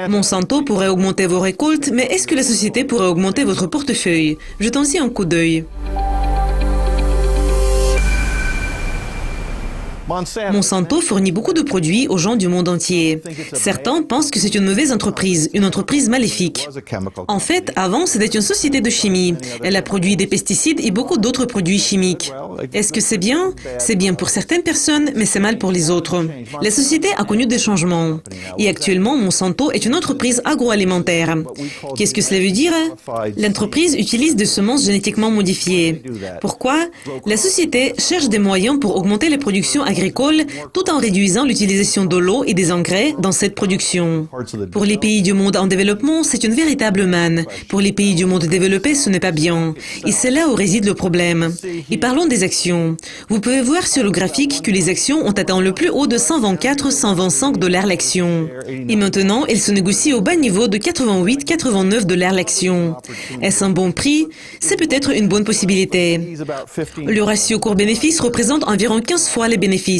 Monsanto pourrait augmenter vos récoltes, mais est-ce que la société pourrait augmenter votre portefeuille? Jetons-y un coup d'œil. Monsanto fournit beaucoup de produits aux gens du monde entier. Certains pensent que c'est une mauvaise entreprise, une entreprise maléfique. En fait, avant, c'était une société de chimie. Elle a produit des pesticides et beaucoup d'autres produits chimiques. Est-ce que c'est bien? C'est bien pour certaines personnes, mais c'est mal pour les autres. La société a connu des changements. Et actuellement, Monsanto est une entreprise agroalimentaire. Qu'est-ce que cela veut dire? L'entreprise utilise des semences génétiquement modifiées. Pourquoi? La société cherche des moyens pour augmenter les productions agricoles tout en réduisant l'utilisation de l'eau et des engrais dans cette production. Pour les pays du monde en développement, c'est une véritable manne. Pour les pays du monde développé, ce n'est pas bien. Et c'est là où réside le problème. Et parlons des actions. Vous pouvez voir sur le graphique que les actions ont atteint le plus haut de 124-125 $ l'action. Et maintenant, elles se négocient au bas niveau de 88-89 $ l'action. Est-ce un bon prix? C'est peut-être une bonne possibilité. Le ratio cours-bénéfice représente environ 15 fois les bénéfices.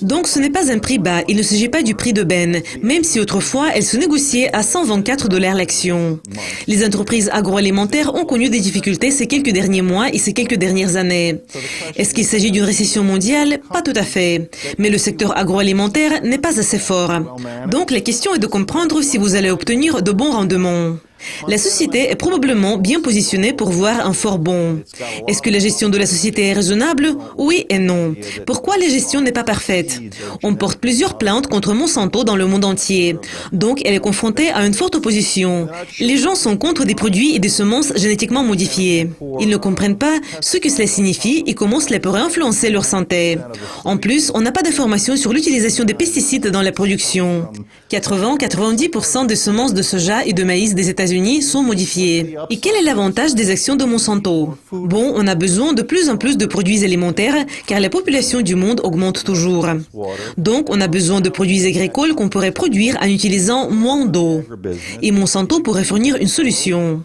Donc ce n'est pas un prix bas, il ne s'agit pas du prix de Ben, même si autrefois elle se négociait à 124 $ l'action. Les entreprises agroalimentaires ont connu des difficultés ces quelques derniers mois et ces quelques dernières années. Est-ce qu'il s'agit d'une récession mondiale? Pas tout à fait. Mais le secteur agroalimentaire n'est pas assez fort. Donc la question est de comprendre si vous allez obtenir de bons rendements. La société est probablement bien positionnée pour voir un fort bond. Est-ce que la gestion de la société est raisonnable? Oui et non. Pourquoi la gestion n'est pas parfaite? On porte plusieurs plaintes contre Monsanto dans le monde entier. Donc, elle est confrontée à une forte opposition. Les gens sont contre des produits et des semences génétiquement modifiées. Ils ne comprennent pas ce que cela signifie et comment cela pourrait influencer leur santé. En plus, on n'a pas d'informations sur l'utilisation des pesticides dans la production. 80-90% des semences de soja et de maïs des États-Unis sont modifiées. Et quel est l'avantage des actions de Monsanto? Bon, on a besoin de plus en plus de produits alimentaires car la population du monde augmente toujours. Donc, on a besoin de produits agricoles qu'on pourrait produire en utilisant moins d'eau. Et Monsanto pourrait fournir une solution.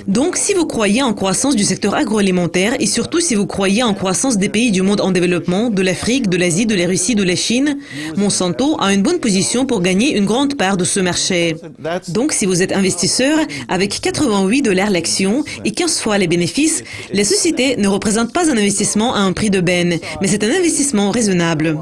Donc, si vous croyez en croissance du secteur agroalimentaire et surtout si vous croyez en croissance des pays du monde en développement, de l'Afrique, de l'Asie, de la Russie, de la Chine, Monsanto a une bonne position pour gagner une grande part de ce marché. Donc, si vous êtes investisseur, avec 88 $ l'action et 15 fois les bénéfices, la société ne représente pas un investissement à un prix de Ben, mais c'est un investissement raisonnable.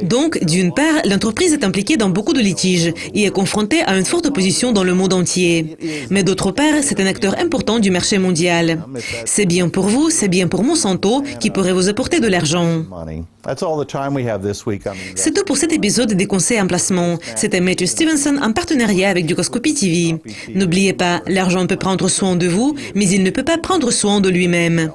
Donc, d'une part, l'entreprise est impliquée dans beaucoup de litiges et est confrontée à une forte opposition dans le monde entier. Mais d'autre part, c'est un acteur important du marché mondial. C'est bien pour vous, c'est bien pour Monsanto qui pourrait vous apporter de l'argent. C'est tout pour cet épisode des conseils en placement. C'était Matthew Stevenson en partenariat avec Ducoscopy TV. N'oubliez pas, l'argent peut prendre soin de vous, mais il ne peut pas prendre soin de lui-même.